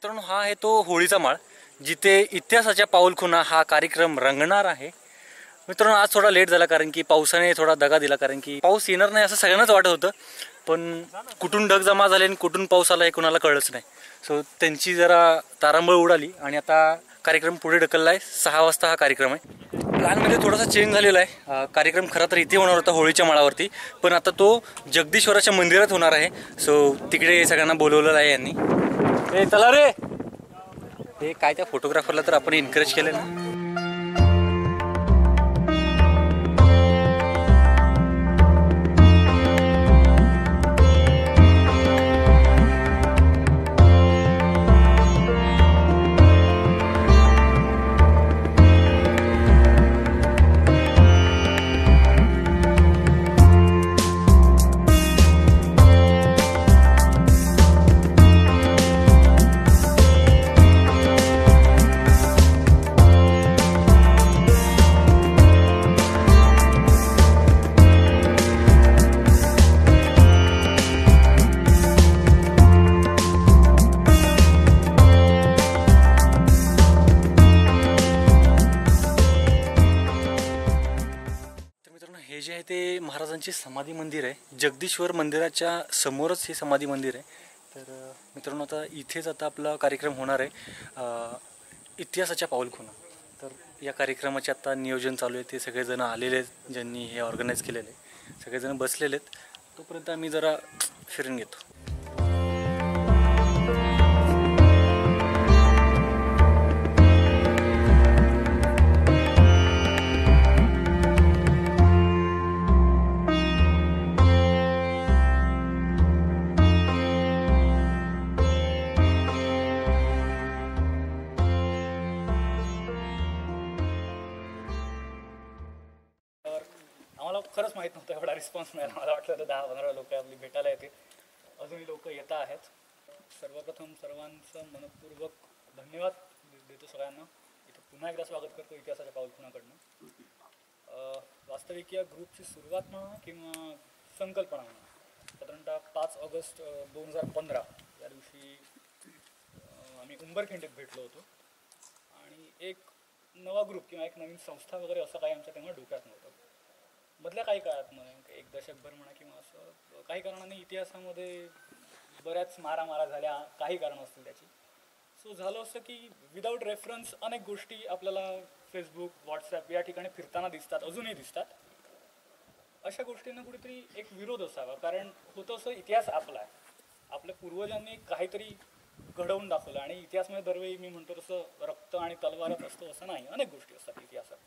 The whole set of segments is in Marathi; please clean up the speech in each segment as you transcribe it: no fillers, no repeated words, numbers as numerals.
मित्रांनो, हा आहे तो होळीचा माळ, जिथे इतिहासाच्या पाऊलखुणा हा कार्यक्रम रंगणार आहे. मित्रांनो, आज थोडा लेट झाला कारण की पावसाने थोडा दगा दिला, कारण की पाऊस येणार नाही असं सगळ्यांनाच वाटत होतं, पण कुठून ढग जमा झाले आणि कुठून पाऊस आला हे कुणाला कळलंच नाही. सो त्यांची जरा तारांबळ उडाली आणि आता कार्यक्रम पुढे ढकलला आहे. 6 वाजता हा कार्यक्रम आहे. प्लॅनमध्ये थोडासा चेंज झालेला आहे. कार्यक्रम खरं तर इथे होणार होता होळीच्या माळावरती, पण आता तो जगदीश्वराच्या मंदिरात होणार आहे. सो तिकडे सगळ्यांना बोलवलेलं आहे यांनी. हे चला रे, हे काय त्या फोटोग्राफरला तर आपण एनकरेज केलं ना. हे जे आहे ते महाराजांची समाधी मंदिर आहे. जगदीश्वर मंदिराच्या समोरच हे समाधी मंदिर आहे. तर मित्रांनो, आता इथेच आता आपला कार्यक्रम होणार आहे, इतिहासाच्या पाऊलखुणा. तर या कार्यक्रमाचे आता नियोजन चालू आहे. ते सगळेजण आलेले आहेत, ज्यांनी हे ऑर्गनाईज केलेलं आहे. सगळेजण बसलेले आहेत. तोपर्यंत आम्ही जरा फिरून घेतो. खरंच माहीत नव्हतं एवढा रिस्पॉन्स मिळाला. मला वाटलं तर 10-15 लोक आपली भेटायला येतील. अजूनही लोक येत आहेत. सर्वप्रथम सर्वांचं मनपूर्वक धन्यवाद देतो सगळ्यांना. इथं पुन्हा एकदा स्वागत करतो इतिहासाच्या पाऊलखुणाकडनं. वास्तविक या ग्रुपची सुरुवात म्हणा किंवा संकल्पना म्हणा साधारणतः 5 ऑगस्ट 2015 या दिवशी आम्ही उंबरखिंडीत भेटलो होतो. आणि एक नवा ग्रुप किंवा एक नवीन संस्था वगैरे असं काही आमच्या तेव्हा डोक्यात नव्हतं. मधल्या काही काळात म्हणा, एक दशकभर म्हणा किंवा असं काही कारणाने इतिहासामध्ये बऱ्याच मारामारा झाल्या, काही कारणं असतील त्याची. सो झालं असं की विदाऊट रेफरन्स अनेक गोष्टी आपल्याला फेसबुक, व्हॉट्सॲप या ठिकाणी फिरताना दिसतात, अजूनही दिसतात. अशा गोष्टींना कुठेतरी एक विरोध असावा, कारण होतं असं इतिहास आपला आहे. आपल्या पूर्वजांनी काहीतरी घडवून दाखवलं आणि इतिहासामध्ये दरवेळी मी म्हणतो तसं रक्त आणि तलवारच असतो असं नाही, अनेक गोष्टी असतात इतिहासात.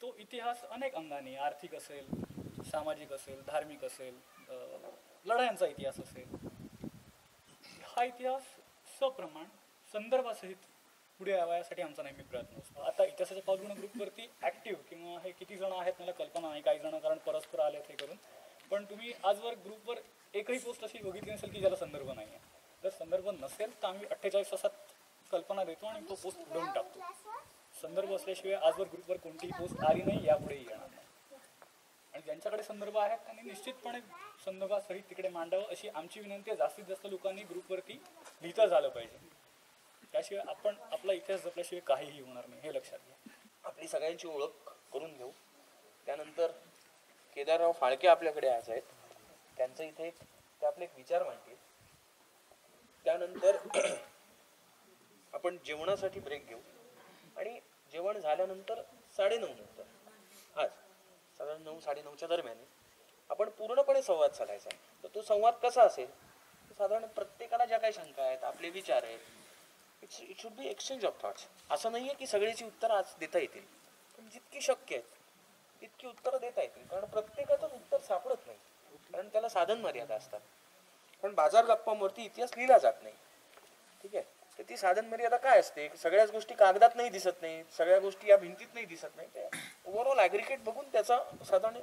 तो इतिहास अनेक अंगाने, आर्थिक असेल, सामाजिक असेल, धार्मिक असेल, लढायांचा इतिहास असेल. हा इतिहास सप्रमाण संदर्भासहित पुढे यावा यासाठी आमचा नेहमी प्रयत्न असतो. आता इतिहासाच्या पाऊलखुणा ग्रुपवरती ॲक्टिव्ह किंवा हे किती जण आहेत मला कल्पना नाही, काही जण कारण परस्पर आले हे करून, पण तुम्ही आजवर ग्रुपवर एकही पोस्ट अशी बघितली नसेल की ज्याला संदर्भ नाही आहे. जर संदर्भ नसेल तर आम्ही 48 तासात कल्पना देतो आणि तो पोस्ट उडवून टाकतो. संदर्भ असल्याशिवाय आजवर ग्रुपवर कोणतीही पोस्ट आली नाही, यापुढेही येणार नाही. आणि ज्यांच्याकडे संदर्भ आहेत त्यांनी निश्चितपणे संदर्भासहित तिकडे मांडावं अशी आमची विनंती आहे. जास्तीत जास्त लोकांनी ग्रुपवरती लिहितं झालं पाहिजे. त्याशिवाय आपण आपला इतिहास जपल्याशिवाय काहीही होणार नाही, हे लक्षात घ्या. आपली सगळ्यांची ओळख करून घेऊ. त्यानंतर केदारराव फाळके आपल्याकडे आज आहेत. त्यांचं इथे ते आपले एक विचार मांडतील. त्यानंतर आपण जेवणासाठी ब्रेक घेऊ आणि जेवण झाल्यानंतर 9:30 नंतर, आज साधारण 9-9:30च्या दरम्यान आपण पूर्णपणे संवाद साधायचा आहे. तर तो संवाद कसा असेल, साधारण प्रत्येकाला ज्या काही शंका आहेत, आपले विचार आहेत, it should be exchange of thoughts. असं नाही आहे की सगळ्याची उत्तरं आज देता येतील, पण जितकी शक्य आहेत तितकी उत्तरं देता येतील. कारण प्रत्येकाचंच उत्तर सापडत नाही, कारण त्याला साधन मर्यादा असतात. पण बाजार गप्पांवरती इतिहास लिहिला जात नाही, ठीक आहे. तर ती साधन मर्यादा काय असते, सगळ्याच गोष्टी कागदात नाही दिसत नाही, सगळ्या गोष्टी या भिंतीत नाही दिसत नाही. ते ओव्हरऑल ॲग्रिगेट बघून त्याचा साधारण,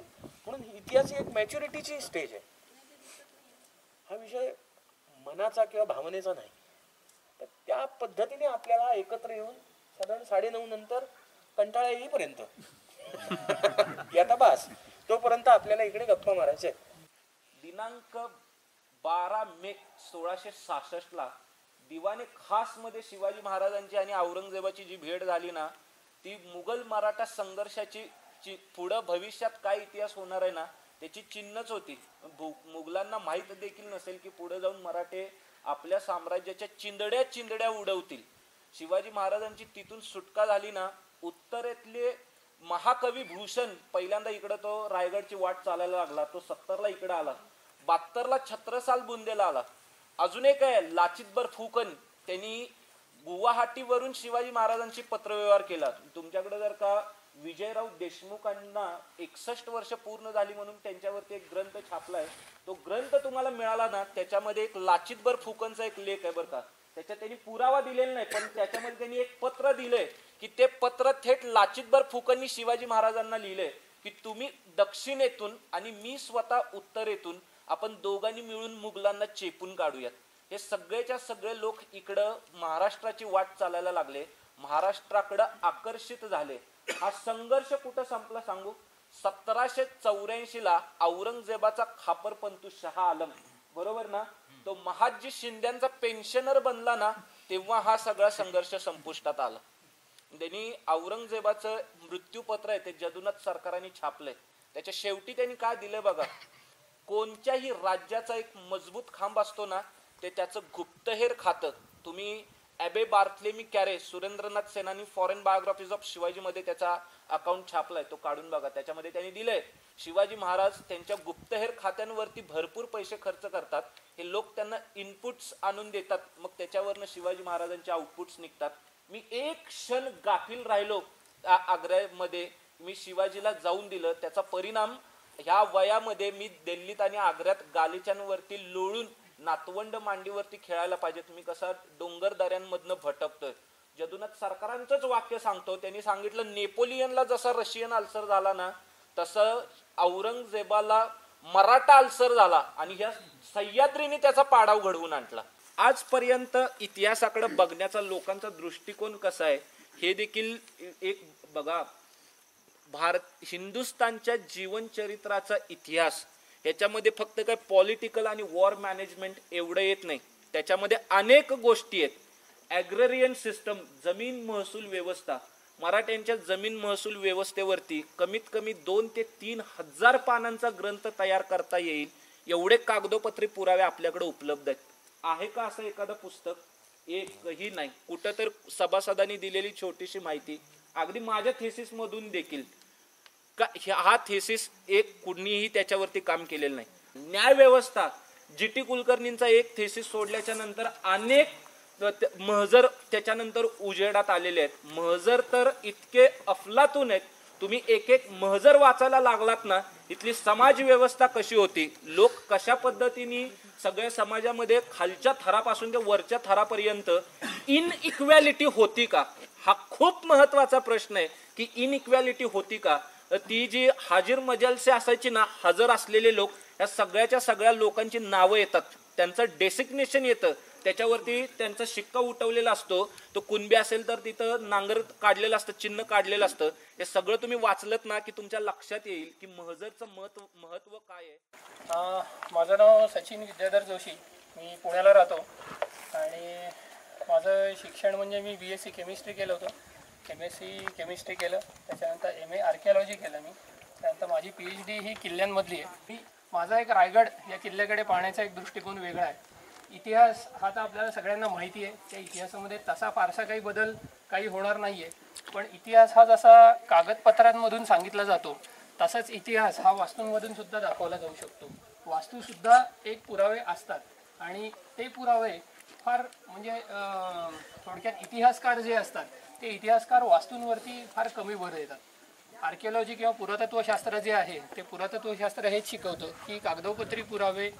म्हणून इतिहास ही एक मॅच्युरिटीची स्टेज आहे. हा विषय मनाचा किंवा भावनेचा नाही. तर त्या पद्धतीने आपल्याला एकत्र येऊन साधारण 9:30 नंतर कंटाळा येईपर्यंत आता बस तोपर्यंत आपल्याला इकडे गप्पा मारायचे. दिनांक 12 मे 1666 ला दिवाने खास मध्ये शिवाजी महाराजांची आणि औरंगजेबाची जी भेट झाली ना, ती मुघल मराठा संघर्षाची पुढं भविष्यात काय इतिहास होणार आहे ना त्याची चिन्हच होती. मुघलांना माहित देखील नसेल की पुढे जाऊन मराठे आपल्या साम्राज्याच्या चिंदड्या उडवतील. शिवाजी महाराजांची तिथून सुटका झाली ना, उत्तरेतले महाकवी भूषण पहिल्यांदा इकडं तो रायगडची वाट चालायला लागला, तो 70ला इकडे आला, 72ला छत्रसाल बुंदेला आला. अजून एक आहे लाचितबर फुकन, त्यांनी गुवाहाटीवरून शिवाजी महाराजांची पत्रव्यवहार केला. तुमच्याकडे जर का विजयराव देशमुखांना 61 वर्ष पूर्ण झाली म्हणून त्यांच्यावरती एक ग्रंथ छापलाय, तो ग्रंथ तुम्हाला मिळाला ना, त्याच्यामध्ये एक लाचितबर फुकनचा एक लेख आहे बरं का. त्याच्यात त्यांनी पुरावा दिलेला नाही, पण त्याच्यामध्ये त्यांनी एक पत्र दिलंय की ते पत्र थेट लाचितबर फुकननी शिवाजी महाराजांना लिहिलंय की तुम्ही दक्षिणेतून आणि मी स्वतः उत्तरेतून आपण दोघांनी मिळून मुघलांना चेपून काढूयात. हे सगळेच्या सगळे लोक इकडं महाराष्ट्राची वाट चालायला लागले, महाराष्ट्राकडं आकर्षित झाले. हा संघर्ष कुठं संपला सांगू? 1784ला औरंगजेबाचा खापरपंतू शहा आलम, बरोबर ना, तो महादजी शिंद्यांचा पेन्शनर बनला ना, तेव्हा हा सगळा संघर्ष संपुष्टात आला. त्यांनी औरंगजेबाचं मृत्यूपत्र आहे ते जदुनाथ सरकारांनी छापलंय. त्याच्या शेवटी त्यांनी काय दिलंय बघा, कोणत्याही राज्याचा एक मजबूत खांब असतो ना, ते त्याचं गुप्तहेर खातं. तुम्ही ॲबे बार्थलेमी कॅरे, सुरेंद्रनाथ सेनानी फॉरेन बायोग्राफीज ऑफ शिवाजी मध्ये त्याचा अकाउंट छापलाय, तो काढून बघा. त्याच्यामध्ये त्यांनी दिलंय शिवाजी महाराज त्यांच्या गुप्तहेर खात्यांवरती भरपूर पैसे खर्च करतात, हे लोक त्यांना इनपुट्स आणून देतात, मग त्याच्यावरनं शिवाजी महाराजांचे आउटपुट्स निघतात. मी एक क्षण गाफील राहिलो आग्र्यामध्ये, मी शिवाजीला जाऊन दिलं, त्याचा परिणाम ह्या वयामध्ये मी दिल्लीत आणि आग्र्यात गालिच्यांवरती लोळून नातवंड मांडीवरती खेळायला पाहिजे, तुम्ही कसा डोंगर दऱ्यांमधनं भटकतोय. जदुनाथ सरकारांचंच वाक्य सांगतो, त्यांनी सांगितलं नेपोलियनला जसा रशियन अल्सर झाला ना, तसं औरंगजेबाला मराठा अल्सर झाला आणि ह्या सह्याद्रीने त्याचा पाडाव घडवून आणला. आजपर्यंत इतिहासाकडे बघण्याचा लोकांचा दृष्टिकोन कसा आहे हे देखील एक बघा. हिंदुस्थानच्या जीवनचरित्राचा इतिहास ह्याच्यामध्ये फक्त काय पॉलिटिकल आणि वॉर मॅनेजमेंट एवढं येत नाही, त्याच्यामध्ये अनेक गोष्टी आहेत. ॲग्रेरियन सिस्टम, जमीन महसूल व्यवस्था, मराठ्यांच्या जमीन महसूल व्यवस्थेवरती कमीत कमी 2 ते 3 हजार पानांचा ग्रंथ तयार करता येईल एवढे कागदोपत्री पुरावे आपल्याकडे उपलब्ध आहेत. आहे का असं एखादं पुस्तक? एकही नाही. कुठं तर सभासदांनी दिलेली छोटीशी माहिती, अगदी माझ्या थेसिस मधून देखील का हा थेसिस एक कुणीही त्याच्यावरती काम केलेलं नाही. न्याय व्यवस्था, GT कुलकर्णींचा एक थेसिस सोडल्याच्या नंतर अनेक महजर त्याच्यानंतर उजेडात आलेले आहेत. महजर तर इतके अफलातून आहेत, तुम्ही एक एक महजर वाचायला लागलात ना, इथली समाज व्यवस्था कशी होती, लोक कशा पद्धतीने सगळ्या समाजामध्ये खालच्या थरापासून ते वरच्या थरापर्यंत इनइक्वॅलिटी होती का, हा खूप महत्वाचा प्रश्न आहे की इनइक्वॅलिटी होती का. ती जी हाजीर मजलसे असायची ना, हजर असलेले लोक, या सगळ्याच्या सगळ्या लोकांची नावं येतात, त्यांचं डेसिग्नेशन येतं, त्याच्यावरती त्यांचा शिक्का उठवलेला असतो. तो कुणबी असेल तर तिथं नांगर काढलेलं असतं, चिन्ह काढलेलं असतं. हे सगळं तुम्ही वाचलत ना की तुमच्या लक्षात येईल की महजरचं महत्व काय आहे. माझं नाव सचिन विद्याधर जोशी, मी पुण्याला राहतो आणि माझं शिक्षण म्हणजे मी BSc केमिस्ट्री केलं होतं, MSc केमिस्ट्री केलं, त्याच्यानंतर MA आर्किओलॉजी केलं मी, त्यानंतर माझी PhD ही किल्ल्यांमधली आहे. माझा एक रायगड या किल्ल्याकडे पाहण्याचा एक दृष्टिकोन वेगळा आहे. इतिहास हा तर आपल्याला सगळ्यांना माहिती आहे, त्या इतिहासामध्ये तसा फारसा काही बदल काही होणार नाही आहे, पण इतिहास हा जसा कागदपत्रांमधून सांगितला जातो तसाच इतिहास हा वास्तूंमधून सुद्धा दाखवला जाऊ शकतो. वास्तूसुद्धा एक पुरावे असतात आणि ते पुरावे फार म्हणजे थोडक्यात इतिहासकार जे असतात ते इतिहासकार वास्तूंवरती फार कमी भर देतात. आर्किओलॉजी किंवा पुरातत्वशास्त्र जे आहे ते पुरातत्वशास्त्र हेच शिकवतं की कागदोपत्री पुरावे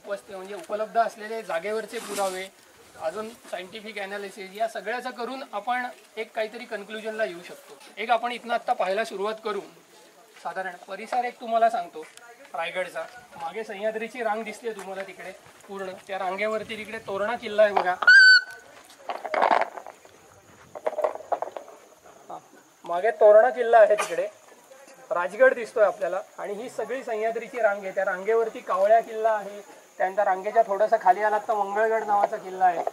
म्हणजे उपलब्ध असलेले जागेवरचे पुरावे, अजून सायंटिफिक ॲनालिसिस, या सगळ्याचं करून आपण एक काहीतरी कन्क्लुजनला येऊ शकतो. एक आपण इथनं आत्ता पाहायला सुरुवात करू. साधारण परिसर एक तुम्हाला सांगतो रायगडचा. मागे सह्याद्रीची रांग दिसते तुम्हाला तिकडे पूर्ण, त्या रांगेवरती तिकडे तोरणा किल्ला आहे बघा. मागे तोरणा किल्ला आहे, तिकडे राजगड दिसतोय आपल्याला आणि ही सगळी सह्याद्रीची रांग आहे. त्या रांगेवरती कावळ्या किल्ला आहे, त्यानंतर रांगेच्या थोडंसं खाली आलात तर मंगळगड नावाचा किल्ला आहे.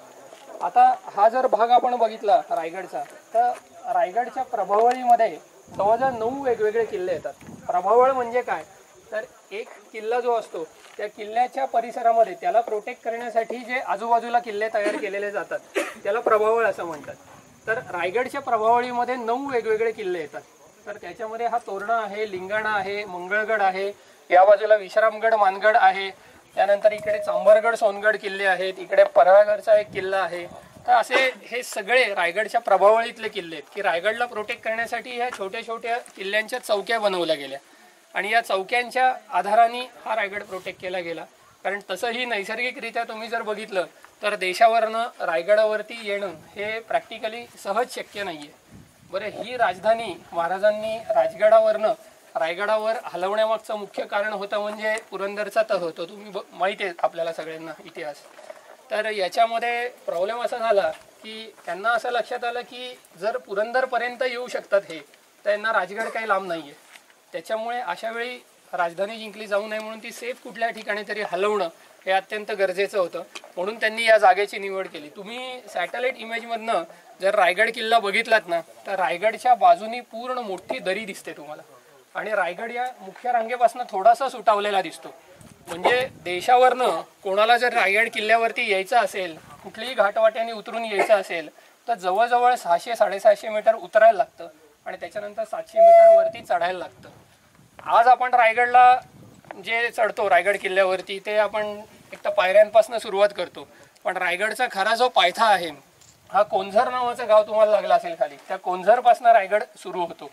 आता हा जर भाग आपण बघितला रायगडचा, तर रायगडच्या प्रभावळीमध्ये जवळजवळ 9 वेगवेगळे किल्ले येतात. प्रभावळ म्हणजे काय, तर एक किल्ला जो असतो त्या किल्ल्याच्या परिसरामध्ये त्याला प्रोटेक्ट करण्यासाठी जे आजूबाजूला किल्ले तयार केलेले जातात त्याला प्रभावळ असं म्हणतात. तर रायगडच्या प्रभावळीमध्ये 9 वेगवेगळे किल्ले येतात. तर त्याच्यामध्ये हा तोरणा आहे, लिंगाणा आहे, मंगळगड आहे, या बाजूला विश्रामगड मानगड आहे, त्यानंतर इकडे चांबरगड सोनगड किल्ले आहेत, इकडे पराळगडचा एक किल्ला आहे. तर असे हे सगळे रायगडच्या प्रभावळीतले किल्ले आहेत की रायगडला प्रोटेक्ट करण्यासाठी ह्या छोट्या छोट्या किल्ल्यांच्या चौक्या बनवल्या गेल्या आणि या चौक्यांच्या आधाराने हा रायगड प्रोटेक्ट केला गेला. कारण तसंही नैसर्गिकरित्या तुम्ही जर बघितलं तर देशावरनं रायगडावरती येणं हे प्रॅक्टिकली सहज शक्य नाही आहे. बरं, ही राजधानी महाराजांनी राजगडावरनं रायगडावर हलवण्यामागचं मुख्य कारण होतं म्हणजे पुरंदरचा तह होतो. तुम्ही माहिती आहे आपल्याला सगळ्यांना इतिहास. तर याच्यामध्ये प्रॉब्लेम असा झाला की त्यांना असं लक्षात आलं की जर पुरंदरपर्यंत येऊ शकतात हे, तर यांना राजगड काही लांब नाही आहे. त्याच्यामुळे अशावेळी राजधानी जिंकली जाऊ नये म्हणून ती सेफ कुठल्या ठिकाणी तरी हलवणं हे अत्यंत गरजेचं होतं. म्हणून त्यांनी या जागेची निवड केली. तुम्ही सॅटेलाईट इमेजमधनं जर रायगड किल्ला बघितलात ना, तर रायगडच्या बाजूनी पूर्ण मोठी दरी दिसते तुम्हाला आणि रायगड या मुख्य रांगेपासून थोडासा सुटावलेला दिसतो. म्हणजे देशावरनं कोणाला जर रायगड किल्ल्यावरती यायचं असेल, कुठलीही घाटवाट्याने उतरून यायचं असेल, तर जवळजवळ 600-750 मीटर उतरायला लागतं आणि त्याच्यानंतर 700 मीटर वरती चढायला लागतं. आज आपण रायगडला जे चढतो रायगड किल्ल्यावरती ते आपण एक तर पायऱ्यांपासून सुरुवात करतो, पण रायगडचा खरा जो पायथा आहे हा कोंझर नावाचं गाव तुम्हाला लागलं असेल खाली, त्या कोंझरपासून रायगड सुरू होतो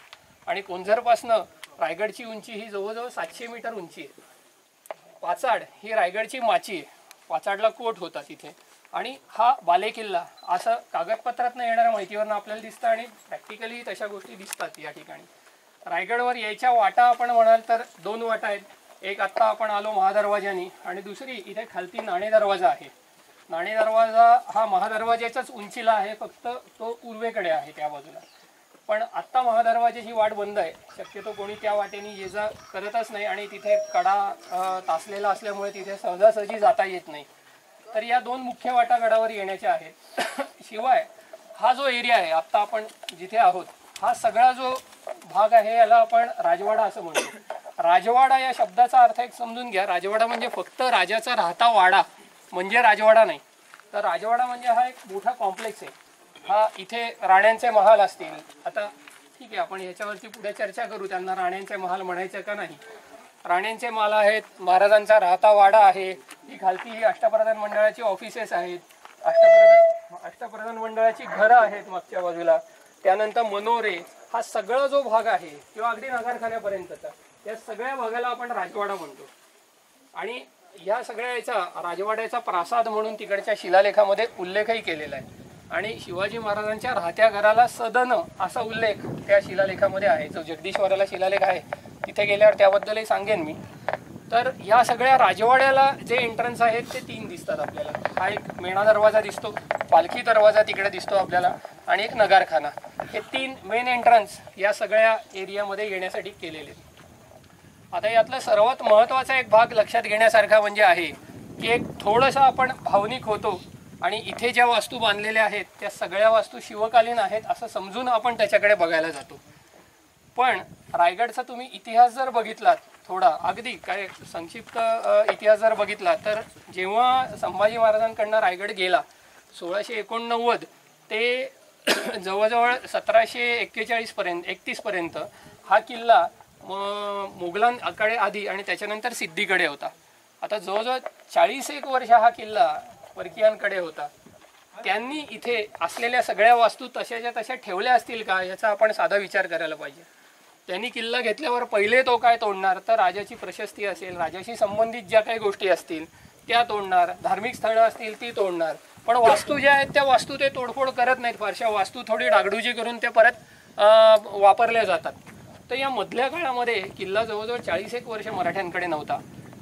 आणि कोंझरपासून रायगडची उंची ही जवळजवळ 700 मीटर उंची आहे. पाचाड ही रायगडची माची आहे. पाचाडला कोट होता तिथे आणि हा बालेकिल्ला असं कागदपत्रातनं येणाऱ्या माहितीवरनं आपल्याला दिसतं आणि प्रॅक्टिकली तशा गोष्टी दिसतात या ठिकाणी. रायगडवर यायच्या वाटा आपण म्हणाल तर 2 वाटा आहेत. एक आत्ता आपण आलो महादरवाजानी आणि दुसरी इथे खालती नाणे दरवाजा आहे. नाणे दरवाजा हा महादरवाजाच्याच उंचीला आहे, फक्त तो पूर्वेकडे आहे त्या बाजूला. पण आत्ता महादरवाजाची वाट बंद आहे. शक्यतो कोणी त्या वाटेने ये जा करतच नाही आणि तिथे कडा तासलेला असल्यामुळे तिथे सहजासहजी जाता येत नाही. तर या 2 मुख्य वाटा गडावर येण्याच्या आहेत. शिवाय हा जो एरिया आहे आत्ता आपण जिथे आहोत, हा सगळा जो भाग आहे याला आपण राजवाडा असं म्हणतो. राजवाडा या शब्दाचा अर्थ एक समजून घ्या. राजवाडा म्हणजे फक्त राजाचा राहता वाडा म्हणजे राजवाडा नाही, तर राजवाडा म्हणजे हा एक मोठा कॉम्प्लेक्स आहे. हा इथे राण्यांचे महाल असतील. आता ठीक आहे, आपण याच्यावरती पुढे चर्चा करू त्यांना राण्यांचे महाल म्हणायचे का नाही. राण्यांचे महाल आहेत, महाराजांचा राहता वाडा आहे, ही खालती ही अष्टप्रधान मंडळाची ऑफिसेस आहेत, अष्टप्रधान मंडळाची घरं आहेत मागच्या बाजूला, त्यानंतर मनोरे, हा सगळा जो भाग आहे किंवा अगदी नगरखान्यापर्यंतचा या सगळ्या भागाला आपण राजवाडा म्हणतो. आणि या सगळ्या याचा राजवाड्याचा प्रासाद म्हणून तिकडच्या शिलालेखामध्ये उल्लेखही केलेला आहे आणि शिवाजी महाराजांच्या राहत्या घराला सदन असा उल्लेख त्या शिलालेखामध्ये आहे. जो जगदीश्वराला शिलालेख आहे तिथे गेल्यावर त्याबद्दलही सांगेन मी. तर या सगळ्या राजवाड्याला जे एंट्रन्स आहेत ते 3 दिसतात आपल्याला. हा एक मेणा दरवाजा दिसतो, पालखी दरवाजा तिकडे दिसतो आपल्याला आणि एक नगारखाना. हे 3 मेन एंट्रन्स या सगळ्या एरियामध्ये येण्यासाठी केलेले. आता यातला सर्वात महत्त्वाचा एक भाग लक्षात घेण्यासारखा म्हणजे आहे की एक थोडंसं आपण भावनिक होतो आणि इथे ज्या वास्तू बांधलेल्या आहेत त्या सगळ्या वास्तू शिवकालीन आहेत असं समजून आपण त्याच्याकडे बघायला जातो. पण रायगडचा तुम्ही इतिहास जर बघितलात थोडा, अगदी काय संक्षिप्त इतिहास जर बघितला, तर जेव्हा संभाजी महाराजांकडनं रायगड गेला 1689 ते जवळजवळ 1741 पर्यंत 31 पर्यंत हा किल्ला मुघलांकडे आधी आणि त्याच्यानंतर सिद्धीकडे होता. आता जवळजवळ 41 वर्ष हा किल्ला परकीयांकडे होता. त्यांनी इथे असलेल्या सगळ्या वास्तू तशाच्या तशा ठेवल्या असतील का याचा आपण साधा विचार करायला पाहिजे. त्यांनी किल्ला घेतल्यावर पहिले तो काय तोडणार, तर राजाची प्रशस्ती असेल, राजाशी संबंधित ज्या काही गोष्टी असतील त्या तोडणार, धार्मिक स्थळं असतील ती तोडणार. पण वास्तू ज्या आहेत त्या वास्तू ते तोडफोड करत नाहीत. फारशा वास्तू थोडी डागडुजी करून ते परत वापरल्या जातात. तर या मधल्या काळामध्ये किल्ला जवळजवळ 41 वर्ष मराठ्यांकडे नव्हता.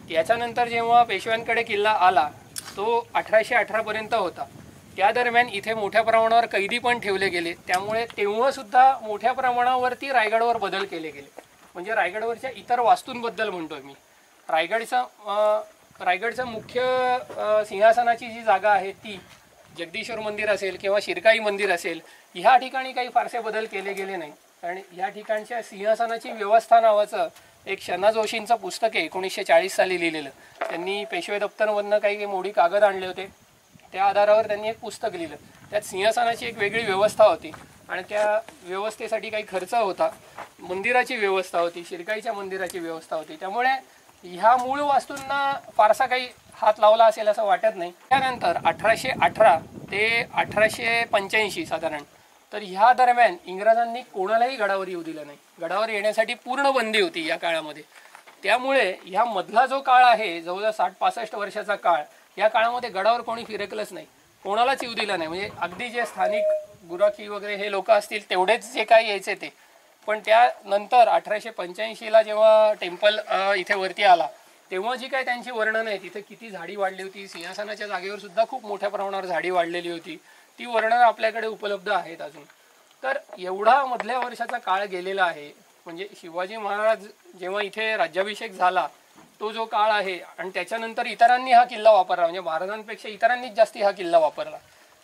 याच्यानंतर जेव्हा पेशव्यांकडे किल्ला आला तो 1818 पर्यंत होता. त्या दरम्यान इथे मोठ्या प्रमाणावर कैदी पण ठेवले गेले. त्यामुळे तेव्हा सुद्धा मोठ्या प्रमाणावरती रायगडवर बदल केले गेले. म्हणजे रायगडवरच्या इतर वास्तूंबद्दल म्हणतोय मी. रायगडचं मुख्य सिंहासनाची जी जागा आहे ती जगदीश्वर मंदिर असेल किंवा शिरकाई मंदिर असेल, ह्या ठिकाणी काही फारसे बदल केले गेले नाही. आणि ह्या ठिकाणच्या सिंहासनाची व्यवस्था नावाचं एक शना जोशींचं पुस्तक आहे 1940 साली लिहिलेलं. त्यांनी पेशवे दप्तरमधनं काही मोडी कागद आणले होते, त्या आधारावर त्यांनी एक पुस्तक लिहिलं. त्यात सिंहासनाची एक वेगळी व्यवस्था होती आणि त्या व्यवस्थेसाठी काही खर्च होता. मंदिराची व्यवस्था होती, शिरकाईच्या मंदिराची व्यवस्था होती. त्यामुळे ह्या मूळ वास्तूंना फारसा काही हात लावला असेल असं वाटत नाही. त्यानंतर 1818 ते 1885 साधारण, तर ह्या दरम्यान इंग्रजांनी कोणालाही गडावर येऊ दिलं नाही. गडावर येण्यासाठी पूर्ण बंदी होती या काळामध्ये. त्यामुळे ह्या मधला जो काळ आहे, जवळजवळ 60-65 वर्षाचा काळ, या काळामध्ये गडावर कोणी फिरकलंच नाही, कोणालाच येऊ दिलं नाही. म्हणजे अगदी जे स्थानिक गुराखी वगैरे हे लोक असतील तेवढेच जे काही यायचे ते. पण त्यानंतर 1885ला जेव्हा टेम्पल इथे वरती आला, तेव्हा जी काय त्यांची वर्णनं आहे, तिथे किती झाडी वाढली होती, सिंहासनाच्या जागेवर सुद्धा खूप मोठ्या प्रमाणावर झाडी वाढलेली होती, ती वर्णनं आपल्याकडे उपलब्ध आहेत अजून. तर एवढा मधल्या वर्षाचा काळ गेलेला आहे. म्हणजे शिवाजी महाराज जेव्हा इथे राज्याभिषेक झाला तो जो काळ आहे, आणि त्याच्यानंतर इतरांनी हा किल्ला वापरला, म्हणजे महाराजांपेक्षा इतरांनीच जास्ती हा किल्ला वापरला.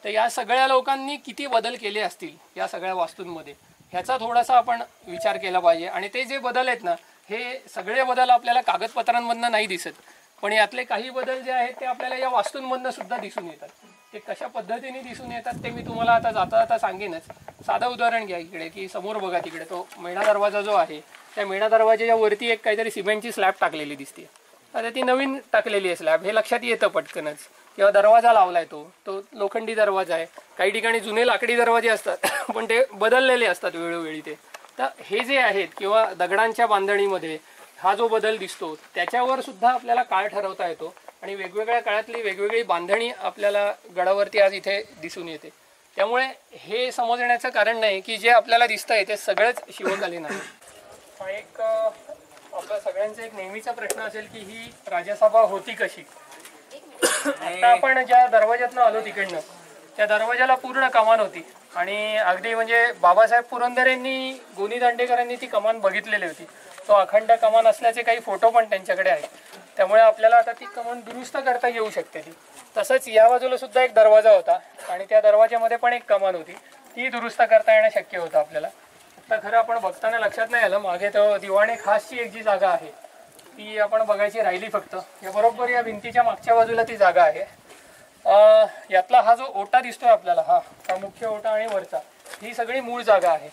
तर या सगळ्या लोकांनी किती बदल केले असतील या सगळ्या वास्तूंमध्ये, ह्याचा थोडासा आपण विचार केला पाहिजे. आणि ते जे बदल आहेत ना, हे सगळे बदल आपल्याला कागदपत्रांमधनं नाही दिसत, पण यातले काही बदल जे आहेत ते आपल्याला या वास्तूंमधनं सुद्धा दिसून येतात. ते कशा पद्धतीने दिसून येतात ते मी तुम्हाला आता जाता जाता सांगेनच. साधं उदाहरण घ्या, इकडे की समोर बघा, तिकडे तो मेणा दरवाजा जो आहे, त्या मेणा दरवाजाच्या वरती एक काहीतरी सिमेंटची स्लॅब टाकलेली दिसते. आता ती नवीन टाकलेली आहे स्लॅब, हे लक्षात येतं पटकनच. किंवा दरवाजा लावलाय तो लोखंडी दरवाजा आहे. काही ठिकाणी जुने लाकडी दरवाजे असतात पण ते बदललेले असतात वेळोवेळी ते. तर हे जे आहेत, किंवा दगडांच्या बांधणीमध्ये हा जो बदल दिसतो, त्याच्यावर सुद्धा आपल्याला काळ ठरवता येतो. आणि वेगवेगळ्या काळातली वेगवेगळी बांधणी आपल्याला गडावरती आज इथे दिसून येते. त्यामुळे हे समजण्याचं कारण नाही की जे आपल्याला दिसतंय ते सगळंच शिवकालीन आहे. हा एक आपल्या सगळ्यांचा एक नेहमीचा प्रश्न असेल की ही राजसभा होती कशी. आता आपण ज्या दरवाज्यातनं आलो तिकडनं, त्या दरवाजाला पूर्ण कमान होती. आणि अगदी म्हणजे बाबासाहेब पुरंदरेंनी, गोनी दांडेकरांनी ती कमान बघितलेली होती. तो अखंड कमान असल्याचे काही फोटो पण त्यांच्याकडे आहेत. त्यामुळे आपल्याला आता ती कमान दुरुस्त करता येऊ शकते ती. तसंच या बाजूला सुद्धा एक दरवाजा होता आणि त्या दरवाज्यामध्ये पण एक कमान होती, ती दुरुस्त करता येणं शक्य होतं आपल्याला. आता खरं आपण बघताना लक्षात नाही आलं, मागे तो दिवाणे खासची एक जी जागा आहे ती आपण बघायची राहिली फक्त. या बरोबर या भिंतीच्या मागच्या बाजूला ती जागा आहे. यातला हा जो ओटा दिसतोय आपल्याला, हा मुख्य ओटा आणि वरचा, ही सगळी मूळ जागा आहे.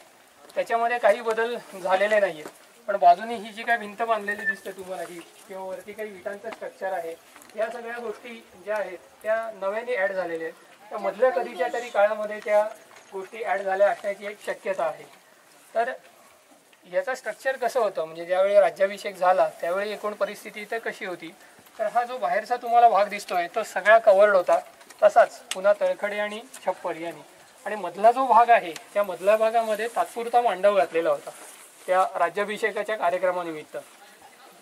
त्याच्यामध्ये काही बदल झालेले नाहीये. पण बाजूनी ही जी काही भिंत बांधलेली दिसते तुम्हाला, ही किंवा वरती काही विटांचं स्ट्रक्चर आहे, या सगळ्या गोष्टी ज्या आहेत त्या नव्याने ॲड झालेल्या आहेत. त्या मधल्या कधीच्या तरी काळामध्ये त्या गोष्टी ॲड झाल्या असण्याची एक शक्यता आहे. तर याचं स्ट्रक्चर कसं होतं, म्हणजे ज्यावेळी राज्याभिषेक झाला त्यावेळी एकूण परिस्थिती इथं कशी होती, तर हा जो बाहेरचा तुम्हाला भाग दिसतोय तो सगळा कवर्ड होता. तसाच पुन्हा तळखडे आणि छप्पर यांनी. आणि मधला जो भाग आहे त्या मधल्या भागामध्ये तात्पुरता मांडव घातलेला होता त्या राज्याभिषेकाच्या कार्यक्रमानिमित्त.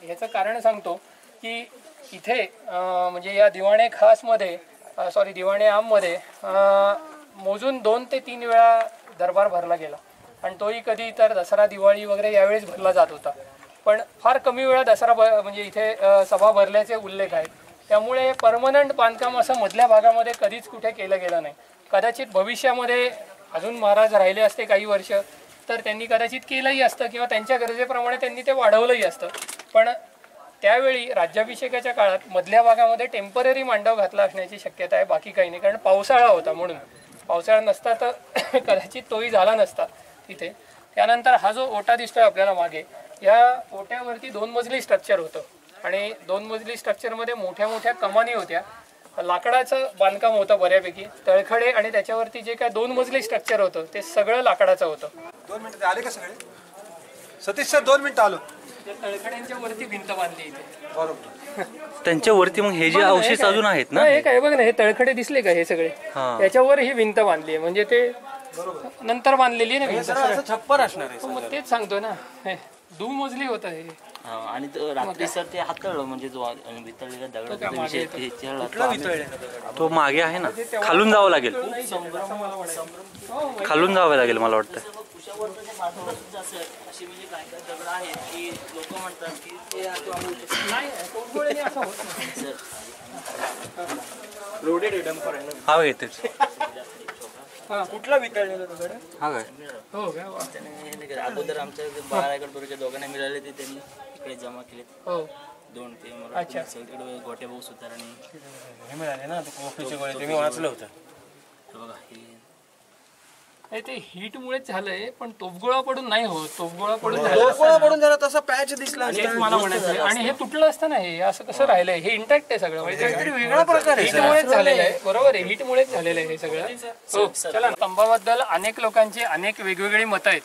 ह्याचं कारण सांगतो की इथे म्हणजे या दिवाणे खासमध्ये दिवाणे आममध्ये मोजून 2 ते 3 वेळा दरबार भरला गेला. आणि तोही कधी तर दसरा, दिवाळी वगैरे यावेळेस भरला जात होता. पण फार कमी वेळा दसरा म्हणजे इथे सभा भरल्याचे उल्लेख आहेत. त्यामुळे परमनंट बांधकाम असं मधल्या भागामध्ये कधीच कुठे केलं गेलं नाही. कदाचित भविष्यामध्ये अजून महाराज राहिले असते काही वर्ष तर त्यांनी कदाचित केलंही असतं किंवा त्यांच्या गरजेप्रमाणे त्यांनी ते वाढवलंही असतं. पण त्यावेळी राज्याभिषेकाच्या काळात मधल्या भागामध्ये टेम्पररी मांडव घातला असण्याची शक्यता आहे, बाकी काही नाही. कारण पावसाळा होता म्हणून. पावसाळा नसता तर कदाचित तोही झाला नसता तिथे. त्यानंतर हा जो ओटा दिसतोय आपल्याला मागे, या ओट्यावरती 2 मजली स्ट्रक्चर होतं. आणि 2 मजली स्ट्रक्चरमध्ये मोठ्या मोठ्या कमानी होत्या. लाकडाचं बांधकाम होतं बऱ्यापैकी. तळखडे आणि त्याच्यावरती जे काय 2 मजली स्ट्रक्चर होतं ते सगळं लाकडाचं होतं. 2 मिनिटं आले का सगळे? सतीश सर 2 मिनिटं आलो. तळखड्यांच्या वरती भिंत बांधली इथे. बरोबर. त्यांच्या वरती मग हे जे अवशेष अजून आहेत ना, हे काय बघ ना, हे तळखडे दिसले का हे सगळे, त्याच्यावर ही भिंत बांधली आहे. म्हणजे ते नंतर बांधलेली आहे ना भिंत. छप्पर असणार आहे. मग तेच सांगतो ना, 2 मजली होतं हे. आणि रात्री सर ते हातळलं, म्हणजे जो वितळलेला दगड विषय तो मागे आहे ना, खालून जावं लागेल, खालून जावं लागेल मला वाटतं. कुशावरचं जे माथावर सुद्धा असे म्हणजे काय काय दगड आहेत की लोक म्हणतात की ते हा येतेच. कुठला वितळलेला दगड आहे? हो का वा. त्याने अगोदर आमच्या 12 एकर बरोबर दोघांना मिळाले ते त्यांनी इकडे जमा केले. हो 2 ते मला अच्छा. सगळीकडे गोटे भाऊ सुतार आणि हे मिळाले ना ऑफिसचे गोळे ते मी वाचलं होतं. हे बघा हे नाही ते हीटमुळेच झालंय पण तोफगोळा पडून नाही होत. तोफगोळा पडून झालं लोकगोळा पडून जरा तसा पॅच दिसला तेच मला म्हणायचं आहे. आणि हे तुटलं असतं ना हे असं कसं राहिलंय हे इंटॅक्ट आहे सगळं म्हणजे वेगळा प्रकार आहे हीटमुळेच झालेलं आहे. बरोबर आहे हीटमुळेच झालेलं आहे हे सगळं. हो चला स्तंभाबद्दल अनेक लोकांची अनेक वेगवेगळी मतं आहेत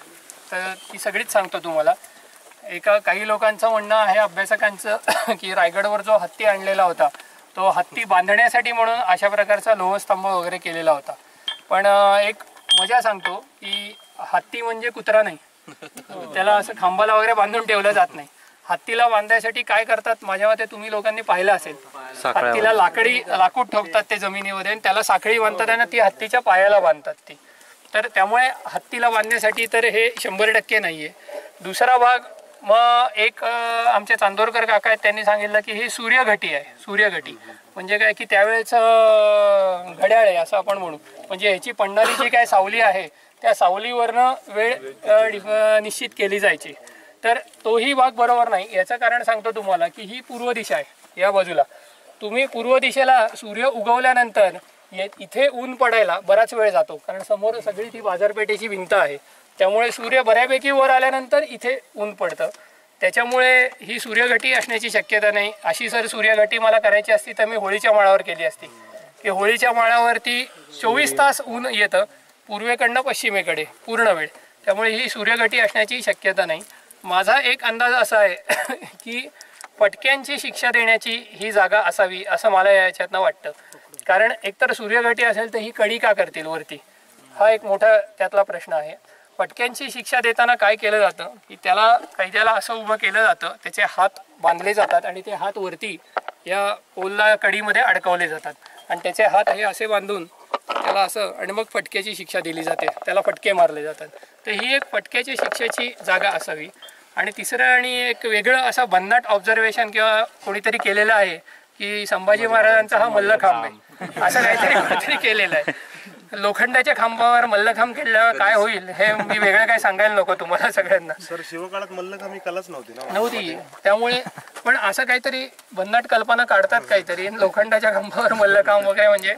तर ती सगळीच सांगतो तुम्हाला. काही लोकांचं म्हणणं आहे अभ्यासकांचं की रायगडवर जो हत्ती आणलेला होता तो हत्ती बांधण्यासाठी म्हणून अशा प्रकारचा लोहस्तंभ वगैरे केलेला होता. पण एक मजा सांगतो की हत्ती म्हणजे कुत्रा नाही. त्याला असं खांबाला वगैरे बांधून ठेवलं जात नाही. हत्तीला बांधायसाठी काय करतात माझ्या मते तुम्ही लोकांनी पाहिलं असेल. हत्तीला लाकूड ठोकतात ते जमिनीमध्ये आणि त्याला साखळी बांधतात आणि ती हत्तीच्या पायाला बांधतात ती. तर त्यामुळे हत्तीला बांधण्यासाठी तर हे 100% नाहीये. दुसरा भाग मग एक आमचे चांदोरकर काका आहेत त्यांनी सांगितलं की ही सूर्यघटी आहे. सूर्यघटी म्हणजे काय की त्यावेळेस घड्याळ आहे असं आपण म्हणू. म्हणजे ह्याची पडणारी जी काय सावली आहे त्या सावलीवरनं वेळ निश्चित केली जायची. तर तोही भाग बरोबर नाही. याचं कारण सांगतो तुम्हाला की ही पूर्व दिशा आहे. या बाजूला तुम्ही पूर्व दिशेला सूर्य उगवल्यानंतर इथे ऊन पडायला बराच वेळ जातो कारण समोर सगळी ती बाजारपेठेची भिंत आहे. त्यामुळे सूर्य बऱ्यापैकी वर आल्यानंतर इथे ऊन पडतं. त्याच्यामुळे ही सूर्यघटी असण्याची शक्यता नाही. अशी जर सूर्यघटी मला करायची असती तर मी होळीच्या माळावर केली असती की होळीच्या माळावरती 24 तास ऊन येतं पूर्वेकडनं पश्चिमेकडे पूर्ण वेळ. त्यामुळे ही सूर्यघटी असण्याची शक्यता नाही. माझा एक अंदाज असा आहे की फटक्यांची शिक्षा देण्याची ही जागा असावी असं मला याच्यातनं वाटतं. कारण एकतर सूर्यघटी असेल तर ही कडी का करतील वरती हा एक मोठा त्यातला प्रश्न आहे. फटक्यांची शिक्षा देताना काय केलं जातं की कैद्याला असं उभं केलं जातं त्याचे हात बांधले जातात आणि ते हात वरती या पोलला कडीमध्ये अडकवले जातात आणि त्याचे हात हे असे बांधून त्याला असं आणि मग फटक्याची शिक्षा दिली जाते. त्याला फटके मारले जातात. तर ही एक फटक्याची शिक्षेची जागा असावी. आणि तिसरं आणि एक वेगळं असं भन्नाट ऑब्झर्वेशन किंवा कोणीतरी केलेलं आहे की संभाजी महाराजांचा हा मल्लखांब आहे असं काहीतरी केलेलं आहे. लोखंडाच्या खांबावर मल्लखांब केल्यावर काय होईल हे मी वेगळं काय सांगायला नको तुम्हाला सगळ्यांना. सर शिवकाळात मल्लखांब ही कलाच नव्हती ना. नव्हती. त्यामुळे पण असं काहीतरी भन्नाट कल्पना काढतात काहीतरी लोखंडाच्या खांबावर मल्लखांब वगैरे म्हणजे.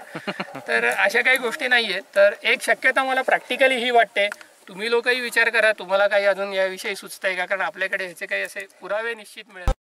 तर अशा काही गोष्टी नाही आहेत. तर एक शक्यता मला प्रॅक्टिकली ही वाटते. तुम्ही लोकही विचार करा तुम्हाला काही अजून याविषयी सुचतंय का कारण आपल्याकडे ह्याचे काही असे पुरावे निश्चित मिळेल.